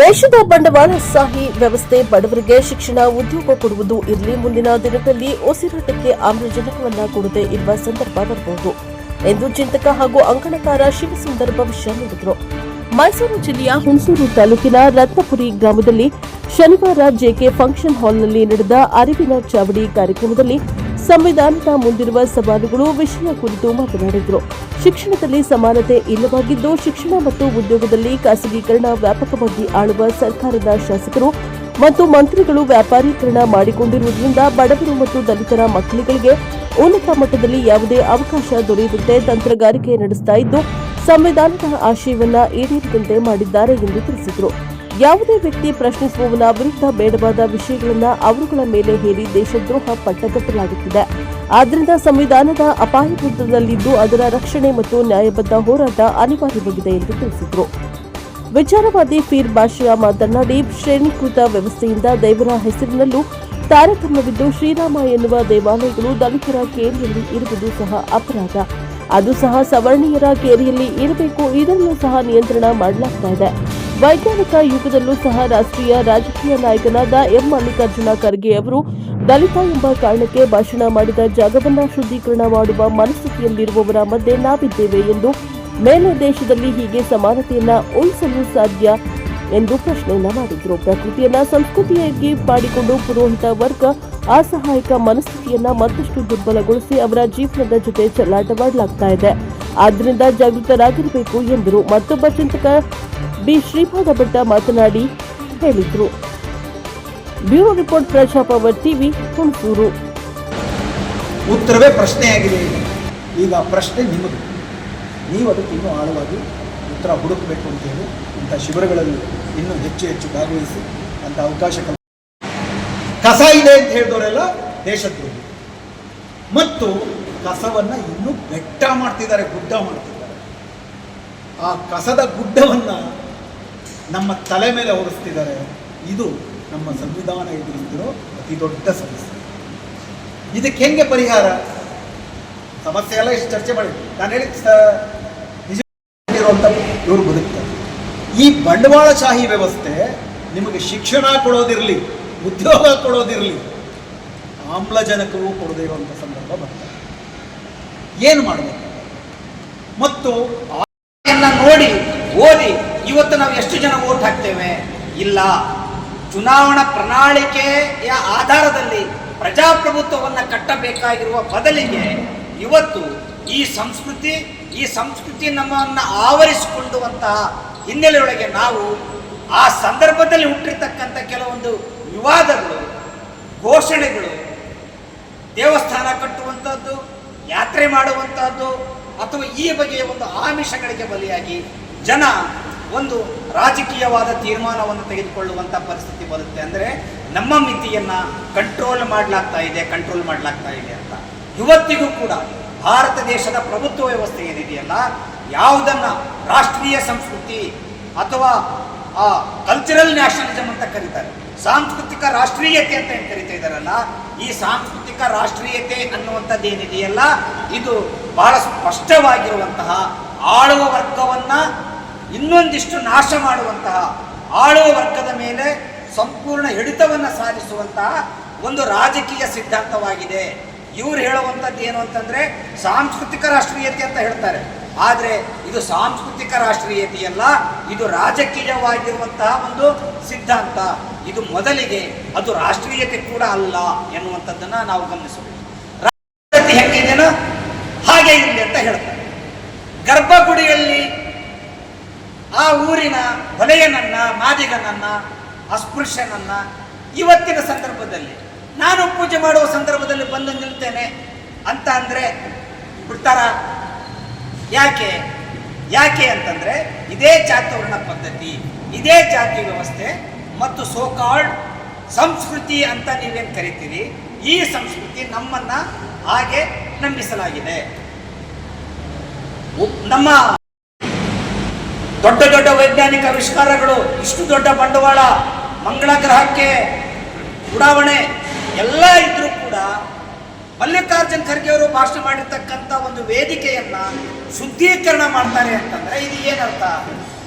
ದೇಶದ ಬಂಡವಾಳಶಾಹಿ ವ್ಯವಸ್ಥೆ ಬಡವರಿಗೆ ಶಿಕ್ಷಣ ಉದ್ಯೋಗ ಕೊಡುವುದು ಇರಲಿ, ಮುಂದಿನ ದಿನಗಳಲ್ಲಿ ಉಸಿರಾಟಕ್ಕೆ ಆಮ್ಲಜನಕವನ್ನ ಕೊಡದೆ ಇರುವ ಸಂದರ್ಭ ಬರಬಹುದು ಎಂದು ಚಿಂತಕ ಹಾಗೂ ಅಂಕಣಕಾರ ಶಿವಸುಂದರ್ ಭವಿಷ್ಯ ನುಡಿದರು. ಮೈಸೂರು ಜಿಲ್ಲೆಯ ಹುಣಸೂರು ತಾಲೂಕಿನ ರತ್ನಪುರಿ ಗ್ರಾಮದಲ್ಲಿ ಶನಿವಾರ ಜೆಕೆ ಫಂಕ್ಷನ್ ಹಾಲ್ನಲ್ಲಿ ನಡೆದ ಅರಿವಿನ ಚಾವಡಿ ಕಾರ್ಯಕ್ರಮದಲ್ಲಿ ಸಂವಿಧಾನದ ಮುಂದಿರುವ ಸವಾಲುಗಳು ವಿಷಯ ಕುರಿತು ಮಾತನಾಡಿದರು. ಶಿಕ್ಷಣದಲ್ಲಿ ಸಮಾನತೆ ಇಲ್ಲವಾಗಿದ್ದು, ಶಿಕ್ಷಣ ಮತ್ತು ಉದ್ಯೋಗದಲ್ಲಿ ಖಾಸಗೀಕರಣ ವ್ಯಾಪಕವಾಗಿ ಆಳುವ ಸರ್ಕಾರದ ಶಾಸಕರು ಮತ್ತು ಮಂತ್ರಿಗಳು ವ್ಯಾಪಾರೀಕರಣ ಮಾಡಿಕೊಂಡಿರುವುದರಿಂದ ಬಡವರು ಮತ್ತು ದಲಿತರ ಮಕ್ಕಳಿಗೆ ಉನ್ನತ ಮಟ್ಟದಲ್ಲಿ ಯಾವುದೇ ಅವಕಾಶ ದೊರೆಯದಂತೆ ತಂತ್ರಗಾರಿಕೆ ನಡೆಸ್ತಾ ಇದ್ದು, ಸಂವಿಧಾನದ ಆಶಯವನ್ನ ಈಡೇರಿದಂತೆ ಮಾಡಿದ್ದಾರೆ ಎಂದು ತಿಳಿಸಿದರು. ಯಾವುದೇ ವ್ಯಕ್ತಿ ಪ್ರಶ್ನಿಸುವವನ ವಿರುದ್ಧ ಬೇಡವಾದ ವಿಷಯಗಳನ್ನು ಅವರುಗಳ ಮೇಲೆ ಹೇರಿ ದೇಶದ್ರೋಹ ಪಟ್ಟಗಟ್ಟಲಾಗುತ್ತಿದೆ. ಆದ್ದರಿಂದ ಸಂವಿಧಾನದ ಅಪಾಯಬುದ್ಧದಲ್ಲಿದ್ದು ಅದರ ರಕ್ಷಣೆ ಮತ್ತು ನ್ಯಾಯಬದ್ಧ ಹೋರಾಟ ಅನಿವಾರ್ಯವಾಗಿದೆ ಎಂದು ತಿಳಿಸಿದರು. ವಿಚಾರವಾದಿ ಫೀರ್ ಬಾಷಾ ಮಾತನಾಡಿ, ಶ್ರೇಣೀಕೃತ ವ್ಯವಸ್ಥೆಯಿಂದ ದೇವರ ಹೆಸರಿನಲ್ಲೂ ತಾರತಮ್ಯವಿದ್ದು, ಶ್ರೀರಾಮ ಎನ್ನುವ ದೇವಾಲಯಗಳು ದಲಿತರ ಕೇರಿಯಲ್ಲಿ ಇರುವುದು ಸಹ ಅಪರಾಧ. ಅದು ಸಹ ಸವರ್ಣೀಯರ ಕೇರಿಯಲ್ಲಿ ಇರಬೇಕು. ಇದನ್ನು ಸಹ ನಿಯಂತ್ರಣ ಮಾಡಲಾಗ್ತಾ ಇದೆ. ವೈಜ್ಞಾನಿಕ ಯುಗದಲ್ಲೂ ಸಹ ರಾಷ್ಟ್ರೀಯ ರಾಜಕೀಯ ನಾಯಕನಾದ ಎಂ ಮಲ್ಲಿಕಾರ್ಜುನ ಖರ್ಗೆ ಅವರು ದಲಿತ ಎಂಬ ಕಾರಣಕ್ಕೆ ಭಾಷಣ ಮಾಡಿದ ಜಾಗವನ್ನು ಶುದ್ಧೀಕರಣ ಮಾಡುವ ಮನಸ್ಥಿತಿಯಲ್ಲಿರುವವರ ಮಧ್ಯೆ ನಾವಿದ್ದೇವೆ ಎಂದು ಮೇಲೆ ದೇಶದಲ್ಲಿ ಹೀಗೆ ಸಮಾನತೆಯನ್ನ ಉಳಿಸಲು ಸಾಧ್ಯ ಎಂದು ಪ್ರಶ್ನೆಯನ್ನ ಮಾಡಿದರು. ಪ್ರಕೃತಿಯನ್ನ ಸಂಸ್ಕೃತಿಯಾಗಿ ಮಾಡಿಕೊಂಡು ಪುರೋಹಿತ ವರ್ಗ ಅಸಹಾಯಕ ಮನಸ್ಥಿತಿಯನ್ನ ಮತ್ತಷ್ಟು ದುರ್ಬಲಗೊಳಿಸಿ ಅವರ ಜೀವನದ ಜೊತೆ ಚೆಲ್ಲಾಟವಾಡಲಾಗ್ತಾ ಇದೆ. ಆದ್ದರಿಂದ ಜಾಗೃತರಾಗಿರಬೇಕು ಎಂದರು. ಮತ್ತೊಬ್ಬ ಚಿಂತಕ ಬಿ ಶ್ರೀಪಾದ ಭಟ್ಟ ಮಾತನಾಡಿ ಹೇಳಿದರು. Bureau report, Prajapower TV, Hunsur. ಉತ್ತರವೇ ಪ್ರಶ್ನೆಯಾಗಿದೆ. ಈಗ ಪ್ರಶ್ನೆ ನಿಮ್ಮದು. ನೀವು ಅದಕ್ಕೆ ಇನ್ನೂ ಆಳವಾಗಿ ಉತ್ತರ ಹುಡುಕಬೇಕು ಅಂತೇಳಿ ಇಂಥ ಶಿಬಿರಗಳಲ್ಲಿ ಇನ್ನೂ ಹೆಚ್ಚು ಭಾಗವಹಿಸಿ ಅಂತ ಅವಕಾಶ ಕಸ ಇದೆ ಅಂತ ಹೇಳಿದವರೆಲ್ಲ ದೇಶದ್ರೋಹಿ ಮತ್ತು ಕಸವನ್ನು ಇನ್ನೂ ಬೆಟ್ಟ ಮಾಡ್ತಿದ್ದಾರೆ, ಗುಡ್ಡ ಮಾಡ್ತಿದ್ದಾರೆ. ಆ ಕಸದ ಗುಡ್ಡವನ್ನು ನಮ್ಮ ತಲೆ ಮೇಲೆ ಹೊರಿಸ್ತಿದ್ದಾರೆ. ಇದು ನಮ್ಮ ಸಂವಿಧಾನ ಎದುರಿಸ್ತಿರೋ ಅತಿ ದೊಡ್ಡ ಸಮಸ್ಯೆ. ಇದಕ್ಕೆ ಹೆಂಗೆ ಪರಿಹಾರ? ಸಮಸ್ಯೆ ಎಲ್ಲ ಇಷ್ಟು ಚರ್ಚೆ ಮಾಡಿ ನಾನು ಹೇಳಿದ ಇವರು ಬದುಕ್ತಾರೆ. ಈ ಬಂಡವಾಳಶಾಹಿ ವ್ಯವಸ್ಥೆ ನಿಮಗೆ ಶಿಕ್ಷಣ ಕೊಡೋದಿರಲಿ, ಉದ್ಯೋಗ ಕೊಡೋದಿರಲಿ, ಆಮ್ಲಜನಕವೂ ಕೊಡದೇ ಇರುವಂಥ ಸಂದರ್ಭ ಬರ್ತದೆ. ಏನು ಮಾಡಬೇಕು? ಮತ್ತು ನೋಡಿ ಓದಿ ಇವತ್ತು ನಾವು ಎಷ್ಟು ಜನ ವೋಟ್ ಹಾಕ್ತೇವೆ? ಇಲ್ಲ. ಚುನಾವಣಾ ಪ್ರಣಾಳಿಕೆಯ ಆಧಾರದಲ್ಲಿ ಪ್ರಜಾಪ್ರಭುತ್ವವನ್ನು ಕಟ್ಟಬೇಕಾಗಿರುವ ಬದಲಿಗೆ ಇವತ್ತು ಈ ಸಂಸ್ಕೃತಿ ನಮ್ಮನ್ನು ಆವರಿಸಿಕೊಳ್ಳುವಂತಹ ಹಿನ್ನೆಲೆಯೊಳಗೆ ನಾವು ಆ ಸಂದರ್ಭದಲ್ಲಿ ಹುಟ್ಟಿರ್ತಕ್ಕಂಥ ಕೆಲವೊಂದು ವಿವಾದಗಳು, ಘೋಷಣೆಗಳು, ದೇವಸ್ಥಾನ ಕಟ್ಟುವಂಥದ್ದು, ಯಾತ್ರೆ ಮಾಡುವಂಥದ್ದು ಅಥವಾ ಈ ಬಗೆಯ ಒಂದು ಆಮಿಷಗಳಿಗೆ ಬಲಿಯಾಗಿ ಜನ ಒಂದು ರಾಜಕೀಯವಾದ ತೀರ್ಮಾನವನ್ನು ತೆಗೆದುಕೊಳ್ಳುವಂಥ ಪರಿಸ್ಥಿತಿ ಬರುತ್ತೆ. ಅಂದರೆ ನಮ್ಮ ಮಿತಿಯನ್ನು ಕಂಟ್ರೋಲ್ ಮಾಡಲಾಗ್ತಾ ಇದೆ ಅಂತ. ಇವತ್ತಿಗೂ ಕೂಡ ಭಾರತ ದೇಶದ ಪ್ರಭುತ್ವ ವ್ಯವಸ್ಥೆ ಏನಿದೆಯಲ್ಲ, ಯಾವುದನ್ನು ರಾಷ್ಟ್ರೀಯ ಸಂಸ್ಕೃತಿ ಅಥವಾ ಕಲ್ಚರಲ್ ನ್ಯಾಷನಲಿಸಮ್ ಅಂತ ಕರೀತಾರೆ, ಸಾಂಸ್ಕೃತಿಕ ರಾಷ್ಟ್ರೀಯತೆ ಅಂತ ಏನು ಕರೀತಾ ಇದ್ದಾರಲ್ಲ, ಈ ಸಾಂಸ್ಕೃತಿಕ ರಾಷ್ಟ್ರೀಯತೆ ಅನ್ನುವಂಥದ್ದು ಏನಿದೆಯಲ್ಲ, ಇದು ಬಹಳ ಸ್ಪಷ್ಟವಾಗಿರುವಂತಹ ಆಳುವ ವರ್ಗವನ್ನು ಇನ್ನೊಂದಿಷ್ಟು ನಾಶ ಮಾಡುವಂತಹ, ಆಳುವ ವರ್ಗದ ಮೇಲೆ ಸಂಪೂರ್ಣ ಹಿಡಿತವನ್ನು ಸಾಧಿಸುವಂತಹ ಒಂದು ರಾಜಕೀಯ ಸಿದ್ಧಾಂತವಾಗಿದೆ. ಇವರು ಹೇಳುವಂಥದ್ದು ಏನು ಅಂತಂದರೆ ಸಾಂಸ್ಕೃತಿಕ ರಾಷ್ಟ್ರೀಯತೆ ಅಂತ ಹೇಳ್ತಾರೆ. ಆದರೆ ಇದು ಸಾಂಸ್ಕೃತಿಕ ರಾಷ್ಟ್ರೀಯತೆಯಲ್ಲ, ಇದು ರಾಜಕೀಯವಾಗಿರುವಂತಹ ಒಂದು ಸಿದ್ಧಾಂತ. ಇದು ಮೊದಲಿಗೆ ಅದು ರಾಷ್ಟ್ರೀಯತೆ ಕೂಡ ಅಲ್ಲ ಎನ್ನುವಂಥದ್ದನ್ನು ನಾವು ಗಮನಿಸಬೇಕು. ರಾಷ್ಟ್ರೀಯತೆ ಹೆಂಗಿದೆಯೋ ಹಾಗೆ ಇರಲಿ ಅಂತ ಹೇಳ್ತಾರೆ. ಗರ್ಭಗುಡಿಯಲ್ಲಿ ಆ ಊರಿನ ಹೊಲೆಯನನ್ನ, ಮಾದಿಗನನ್ನ, ಅಸ್ಪೃಶ್ಯನನ್ನ ಇವತ್ತಿನ ಸಂದರ್ಭದಲ್ಲಿ ನಾನು ಪೂಜೆ ಮಾಡುವ ಸಂದರ್ಭದಲ್ಲಿ ಬಂದು ನಿಲ್ತೇನೆ ಅಂತ ಅಂದರೆ ಬಿಡ್ತಾರ? ಯಾಕೆ ಅಂತಂದರೆ ಇದೇ ಜಾತವರ್ಣ ಪದ್ಧತಿ, ಇದೇ ಜಾತಿ ವ್ಯವಸ್ಥೆ ಮತ್ತು ಸೋಕಾಲ್ಡ್ ಸಂಸ್ಕೃತಿ ಅಂತ ನೀವೇನು ಕರಿತೀರಿ, ಈ ಸಂಸ್ಕೃತಿ ನಮ್ಮನ್ನು ಹಾಗೆ ನಂಬಿಸಲಾಗಿದೆ. ನಮ್ಮ ದೊಡ್ಡ ದೊಡ್ಡ ವೈಜ್ಞಾನಿಕ ಆವಿಷ್ಕಾರಗಳು, ಇಷ್ಟು ದೊಡ್ಡ ಬಂಡವಾಳ, ಮಂಗಳ ಗ್ರಹಕ್ಕೆ ಉಡಾವಣೆ ಎಲ್ಲ ಇದ್ರೂ ಕೂಡ ಮಲ್ಲಿಕಾರ್ಜುನ್ ಖರ್ಗೆ ಅವರು ಭಾಷಣ ಮಾಡಿರ್ತಕ್ಕಂಥ ಒಂದು ವೇದಿಕೆಯನ್ನ ಶುದ್ಧೀಕರಣ ಮಾಡ್ತಾರೆ ಅಂತಂದ್ರೆ ಇದು ಏನರ್ಥ?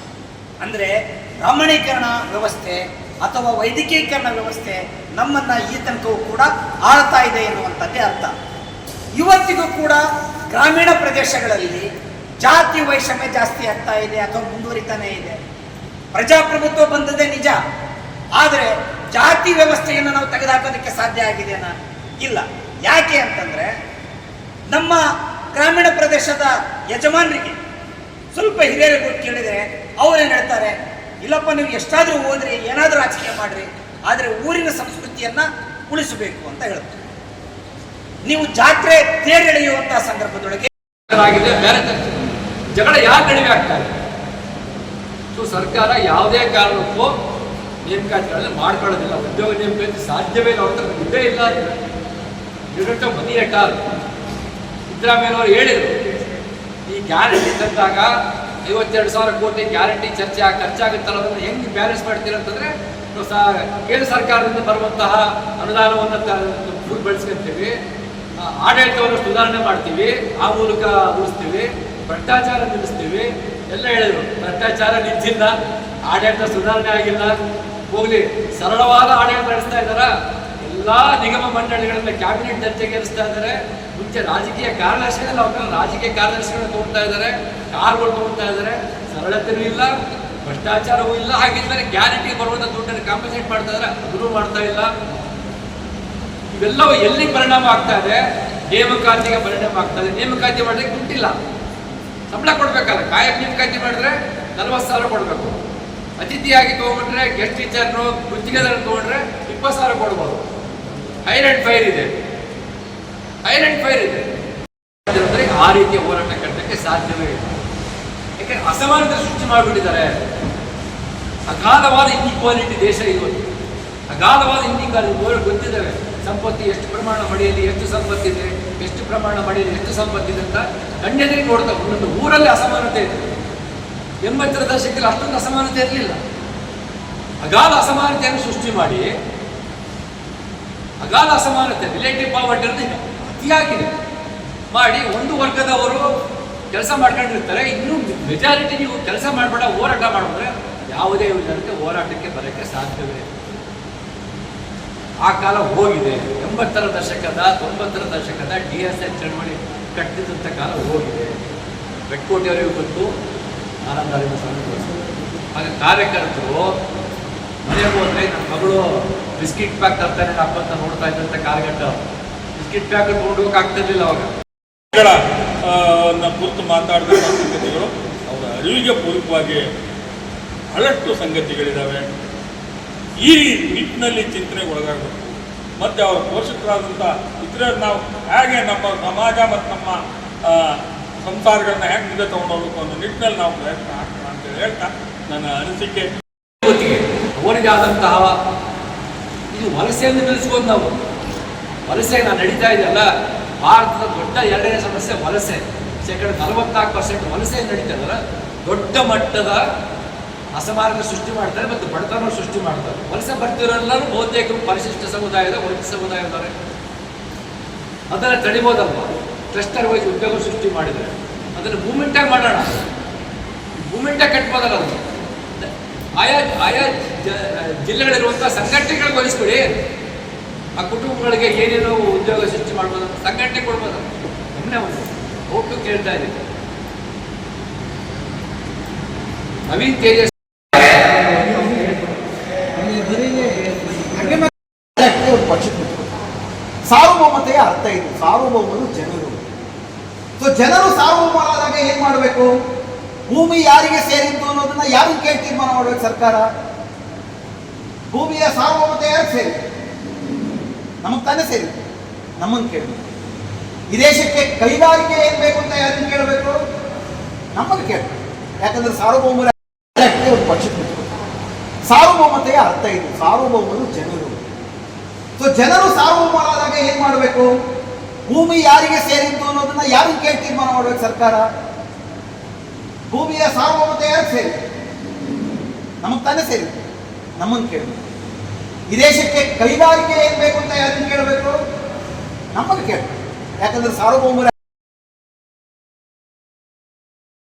ಅಂದ್ರೆ ಬ್ರಾಹ್ಮಣೀಕರಣ ವ್ಯವಸ್ಥೆ ಅಥವಾ ವೈದಿಕೀಕರಣ ವ್ಯವಸ್ಥೆ ನಮ್ಮನ್ನು ಈ ತನಕವೂ ಕೂಡ ಆಳ್ತಾ ಇದೆ ಎನ್ನುವಂಥದ್ದೇ ಅರ್ಥ. ಇವತ್ತಿಗೂ ಕೂಡ ಗ್ರಾಮೀಣ ಪ್ರದೇಶಗಳಲ್ಲಿ ಜಾತಿ ವೈಷಮ್ಯ ಜಾಸ್ತಿ ಆಗ್ತಾ ಇದೆ ಅಥವಾ ಮುಂದುವರಿತಾನೇ ಇದೆ. ಪ್ರಜಾಪ್ರಭುತ್ವ ಬಂದದೇ ನಿಜ, ಆದರೆ ಜಾತಿ ವ್ಯವಸ್ಥೆಯನ್ನು ನಾವು ತೆಗೆದುಹಾಕೋದಕ್ಕೆ ಸಾಧ್ಯ ಆಗಿದೆಯಾ? ಇಲ್ಲ. ಯಾಕೆ ಅಂತಂದರೆ ನಮ್ಮ ಗ್ರಾಮೀಣ ಪ್ರದೇಶದ ಯಜಮಾನರಿಗೆ ಸ್ವಲ್ಪ ಹಿರಿಯರಿಗೆ ಕೇಳಿದರೆ ಅವರೇನು ಹೇಳ್ತಾರೆ, ಇಲ್ಲಪ್ಪ ನೀವು ಎಷ್ಟಾದರೂ ಓದ್ರಿ, ಏನಾದರೂ ರಾಜಕೀಯ ಮಾಡಿರಿ, ಆದರೆ ಊರಿನ ಸಂಸ್ಕೃತಿಯನ್ನು ಉಳಿಸಬೇಕು ಅಂತ ಹೇಳ್ತಾರೆ. ನೀವು ಜಾತ್ರೆ ತೇರೆಳೆಯುವಂತಹ ಸಂದರ್ಭದೊಳಗೆ ಜಗಳ ಯಾಕೆ ಕಡಿಮೆ ಆಗ್ತಾರೆ? ಸೊ ಸರ್ಕಾರ ಯಾವುದೇ ಕಾರಣಕ್ಕೂ ನೇಮಕಾತಿಗಳನ್ನು ಮಾಡ್ಕೊಳ್ಳೋದಿಲ್ಲ. ಉದ್ಯೋಗ ನೇಮಕಾತಿ ಸಾಧ್ಯವೇ ಇಲ್ಲ, ಅವ್ರ ಇದ್ದೇ ಇಲ್ಲ. ಮನಿ ಅಟ್ಟಾಲ್ ಸಿದ್ದರಾಮಯ್ಯನವರು ಹೇಳಿದರು, ಈ ಗ್ಯಾರಂಟಿ ತಂದಾಗ 52,000 ಕೋಟಿ ಗ್ಯಾರಂಟಿ ಖರ್ಚಾಗುತ್ತಲ್ಲ, ಅದನ್ನು ಹೆಂಗೆ ಬ್ಯಾಲೆನ್ಸ್ ಮಾಡ್ತೀರ ಅಂತಂದರೆ ಕೇಂದ್ರ ಸರ್ಕಾರದಿಂದ ಬರುವಂತಹ ಅನುದಾನವನ್ನು ಬಳಸ್ಕೊಂತೀವಿ, ಆಡಳಿತವನ್ನು ಸುಧಾರಣೆ ಮಾಡ್ತೀವಿ, ಆ ಮೂಲಕ ಉಳಿಸ್ತೀವಿ, ಭ್ರಷ್ಟಾಚಾರ ನಿಲ್ಲಿಸ್ತೀವಿ ಎಲ್ಲ ಹೇಳಿದರು. ಭ್ರಷ್ಟಾಚಾರ ನಿಂತಿಲ್ಲ, ಆಡಳಿತ ಸುಧಾರಣೆ ಆಗಿಲ್ಲ. ಹೋಗ್ಲಿ, ಸರಳವಾದ ಆಡಳಿತ ನಡೆಸ್ತಾ ಇದ್ದಾರ. ಎಲ್ಲ ನಿಗಮ ಮಂಡಳಿಗಳನ್ನ ಕ್ಯಾಬಿನೆಟ್ ದರ್ಜೆಗೆ ಏರಿಸ್ತಾ ಇದ್ದಾರೆ. ಮುಂಚೆ ರಾಜಕೀಯ ಕಾರ್ಯದರ್ಶಿಗಳನ್ನ ಅವ್ರನ್ನ ರಾಜಕೀಯ ಕಾರ್ಯದರ್ಶಿಗಳನ್ನ ತಗೊಳ್ತಾ ಇದ್ದಾರೆ, ಕಾರ್ಗಳು ತಗೊಳ್ತಾ ಇದ್ದಾರೆ. ಸರಳತೆಯೂ ಇಲ್ಲ, ಭ್ರಷ್ಟಾಚಾರವೂ ಇಲ್ಲ. ಹಾಗಿದ್ದರೆ ಗ್ಯಾರಂಟಿ ಬರುವಂಥ ದುಡ್ಡನ್ನು ಕಾಂಪನ್ಸೇಟ್ ಮಾಡ್ತಾ ಇದ್ದಾರೆ, ಅದನ್ನು ಮಾಡ್ತಾ ಇಲ್ಲ. ಇವೆಲ್ಲವೂ ಎಲ್ಲಿ ಪರಿಣಾಮ ಆಗ್ತಾ ಇದೆ? ನೇಮಕಾತಿಗೆ ಪರಿಣಾಮ ಆಗ್ತಾ ಇದೆ. ನೇಮಕಾತಿ ಮಾಡಿದ್ರೆ ದುಡ್ಡಿಲ್ಲ, ಸಂಬಳ ಕೊಡ್ಬೇಕಲ್ಲ. ಕಾಯಂ ನೇಮಕಾತಿ ಮಾಡಿದ್ರೆ 40,000 ಕೊಡಬೇಕು. ಅತಿಥಿಯಾಗಿ ತೊಗೊಂಡ್ರೆ, ಗೆಸ್ಟ್ ಟೀಚರ್ನು ಗುತ್ತಿಗೆದಾರ ತೊಗೊಂಡ್ರೆ 20,000 ಕೊಡ್ಬೋದು. ಹೈರ್ ಅಂಡ್ ಫೈರ್ ಇದೆ. ಆ ರೀತಿಯ ಹೋರಾಟ ಕಟ್ಟಕ್ಕೆ ಸಾಧ್ಯವೇ ಇಲ್ಲ. ಯಾಕಂದ್ರೆ ಅಸಮಾನತೆ ಸೃಷ್ಟಿ ಮಾಡಿಬಿಟ್ಟಿದ್ದಾರೆ. ಅಗಾಧವಾದ ಇನ್ಇಕ್ವಾಲಿಟಿ ದೇಶ ಇವತ್ತು. ಅಗಾಧವಾದ ಇನ್ಇಕ್ವಾಲಿಟಿ ಗೊತ್ತಿದ್ದಾವೆ. ಸಂಪತ್ತಿ ಎಷ್ಟು ಪ್ರಮಾಣ ಮಡಿಯಲ್ಲಿ ಎಷ್ಟು ಸಂಪತ್ತಿದೆ, ಎಷ್ಟು ಪ್ರಮಾಣ ಮಡಿಯಲ್ಲಿ ಎಷ್ಟು ಸಂಪತ್ತಿದೆ ಅಂತ ಕಣ್ಣೆದುರಿಗೆ ನೋಡ್ತಾ ಒಂದೊಂದು ಊರಲ್ಲಿ ಅಸಮಾನತೆ ಇದೆ. 80ರ ದಶಕದಲ್ಲಿ ಅಷ್ಟೊಂದು ಅಸಮಾನತೆ ಇರಲಿಲ್ಲ. ಅಗಾಧ ಅಸಮಾನತೆಯನ್ನು ಸೃಷ್ಟಿ ಮಾಡಿ, ಅಗಾಧ ಅಸಮಾನತೆ, ರಿಲೇಟಿವ್ ಪಾವರ್ಟಿ ಇರೋದು ಅತಿಯಾಗಿದೆ ಮಾಡಿ, ಒಂದು ವರ್ಗದವರು ಕೆಲಸ ಮಾಡ್ಕೊಂಡಿರ್ತಾರೆ, ಇನ್ನೂ ಮೆಜಾರಿಟಿ ನೀವು ಕೆಲಸ ಮಾಡಬೇಡ ಹೋರಾಟ ಮಾಡಿದ್ರೆ ಯಾವುದೇ ಜನತೆ ಹೋರಾಟಕ್ಕೆ ಬರೋಕ್ಕೆ ಸಾಧ್ಯವೇ. ಆ ಕಾಲ ಹೋಗಿದೆ. 80ರ ದಶಕದ 90ರ ದಶಕದ DSI ಚಳವಳಿ ಕಟ್ಟಿದಂಥ ಕಾಲ ಹೋಗಿದೆ. ಬೆಟ್ಕೋಟೆಯವರಿಗೂ ಗೊತ್ತು, ಆನಂದರಿಂದ ಸಂತೋಷ. ಹಾಗೆ ಕಾರ್ಯಕರ್ತರು ಮನೆಗೆ ಹೋದ್ರೆ ನನ್ನ ಮಗಳು ಬಿಸ್ಕಿಟ್ ಪ್ಯಾಕ್ ತರ್ತಾನೆ ಅಪ್ಪಂತ ನೋಡ್ತಾ ಇದ್ದಂಥ ಕಾರ್ಯಕರ್ತ ಬಿಸ್ಕಿಟ್ ಪ್ಯಾಕ್ ತೊಗೊಂಡೋಗಾಗ್ತಿರ್ಲಿಲ್ಲ ಅವಾಗ. ಕುರಿತು ಮಾತಾಡಿದ ಸಂಗತಿಗಳು ಅವರ ಅರಿವಿಗೆ ಪೂರಕವಾಗಿ ಬಹಳಷ್ಟು ಸಂಗತಿಗಳಿದ್ದಾವೆ. ಈ ನಿಟ್ಟಿನಲ್ಲಿ ಚಿಂತನೆಗೆ ಒಳಗಾಗಬೇಕು. ಮತ್ತು ಅವರ ಪೋಷಕರಾದಂಥ ಇತರ ನಾವು ಹೇಗೆ ನಮ್ಮ ಸಮಾಜ ಮತ್ತು ನಮ್ಮ ಸಂಸಾರಗಳನ್ನ ಹೇಗೆ ಮುಂದೆ ತೊಗೊಂಡೋಗ್ಬೇಕು ಅನ್ನೋ ನಿಟ್ಟಿನಲ್ಲಿ ನಾವು ಪ್ರಯತ್ನ ಹಾಕೋಣ ಅಂತೇಳಿ ಹೇಳ್ತಾ ನನ್ನ ಅನಿಸಿಕೆ. ಅವರಿಗೆ ಆದಂತಹ ಇದು ವಲಸೆಯನ್ನು ನಿಲ್ಲಿಸ್ಬೋದು. ನಾವು ವಲಸೆ ನಡೀತಾ ಇದೆಯಲ್ಲ, ಭಾರತದ ದೊಡ್ಡ 2ನೇ ಸಮಸ್ಯೆ ವಲಸೆ. 44% ವಲಸೆ ನಡೀತಾ ಇದ್ದಾರೆ. ದೊಡ್ಡ ಮಟ್ಟದ ಅಸಮಾನತೆ ಸೃಷ್ಟಿ ಮಾಡ್ತಾರೆ ಮತ್ತು ಬಡತನ ಸೃಷ್ಟಿ ಮಾಡ್ತಾರೆ. ವಲಸೆ ಬರ್ತಿರೋರೆಲ್ಲರೂ ಬಹುತೇಕರು ಪರಿಶಿಷ್ಟ ಸಮುದಾಯದ ವಂಚಿತ ಸಮುದಾಯದವರೇ. ಅದನ್ನು ತಡಿಬೋದಲ್ವ? ಕ್ಲಸ್ಟರ್ ವೈಸ್ ಉದ್ಯೋಗ ಸೃಷ್ಟಿ ಮಾಡಿದರೆ ಅದನ್ನು ಮೂಮೆಂಟಾಗಿ ಮಾಡೋಣ, ಮೂಮೆಂಟಾಗಿ ಕಟ್ಬೋದಲ್ಲ. ಅದು ಆಯಾ ಜಿಲ್ಲೆಗಳಿರುವಂಥ ಸಂಘಟನೆಗಳಿಗೆ ವಹಿಸ್ಬಿಡಿ. ಆ ಕುಟುಂಬಗಳಿಗೆ ಏನೇನೋ ಉದ್ಯೋಗ ಸೃಷ್ಟಿ ಮಾಡ್ಬೋದು, ಸಂಘಟನೆ ಕೊಡ್ಬೋದು. ಸುಮ್ಮನೆ ಒಂದು ಹೋಗ್ತು ಕೇಳ್ತಾ ಇದ್ದೀವಿ. ನವೀನ್ ತೇಜಸ್ ಸಾರ್ವಭೌಮತೆಯ ಅರ್ಥ ಇದು. ಸಾರ್ವಭೌಮರು ಜನರು. ಸೊ ಜನರು ಸಾರ್ವಭೌಮರಾದಾಗ ಏನ್ ಮಾಡಬೇಕು? ಭೂಮಿ ಯಾರಿಗೆ ಸೇರಿದ್ದು ಅನ್ನೋದನ್ನ ಯಾರು ಕೇಳಿ ತೀರ್ಮಾನ ಮಾಡ್ಬೇಕು ಸರ್ಕಾರ? ಭೂಮಿಯ ಸಾರ್ವಭೌಮತೆ ಯಾರಿಗೆ ಸೇರಿದ್ದು? ನಮಗ್ ತಾನೇ ಸೇರಿದ್ದು, ನಮ್ಮನ್ನು ಕೇಳಬೇಕು. ಈ ದೇಶಕ್ಕೆ ಕೈಗಾರಿಕೆ ಏನ್ ಬೇಕು ಅಂತ ಯಾರನ್ನು ಕೇಳಬೇಕು? ನಮ್ಮನ್ನು ಕೇಳಬೇಕು. ಯಾಕಂದ್ರೆ ಸಾರ್ವಭೌಮರ ಒಂದು ಪಕ್ಷಕ್ಕೆ ಸಾರ್ವಭೌಮತೆಯ ಅರ್ಥ ಇದು. ಸಾರ್ವಭೌಮರು ಜನರು. ಸೊ ಜನರು ಸಾರ್ವಭೌಮರಾದಾಗ ಏನ್ ಮಾಡಬೇಕು? ಭೂಮಿ ಯಾರಿಗೆ ಸೇರಿದ್ದು ಅನ್ನೋದನ್ನ ಯಾರು ಕೇಳಿ ತೀರ್ಮಾನ ಮಾಡ್ಬೇಕು ಸರ್ಕಾರ? ಭೂಮಿಯ ಸಾರ್ವಭೌಮತೆ ಯಾರಿಗೆ ಸೇರಿದ್ದು? ನಮಗ್ ತಾನೇ ಸೇರಿದ್ದು, ನಮ್ಮನ್ನು ಕೇಳಬೇಕು. ಈ ದೇಶಕ್ಕೆ ಕೈಗಾರಿಕೆ ಏನ್ ಬೇಕು ಅಂತ ಯಾರನ್ನು ಕೇಳಬೇಕು? ನಮ್ಮನ್ನು ಕೇಳಬೇಕು. ಯಾಕಂದ್ರೆ ಸಾರ್ವಭೌಮರ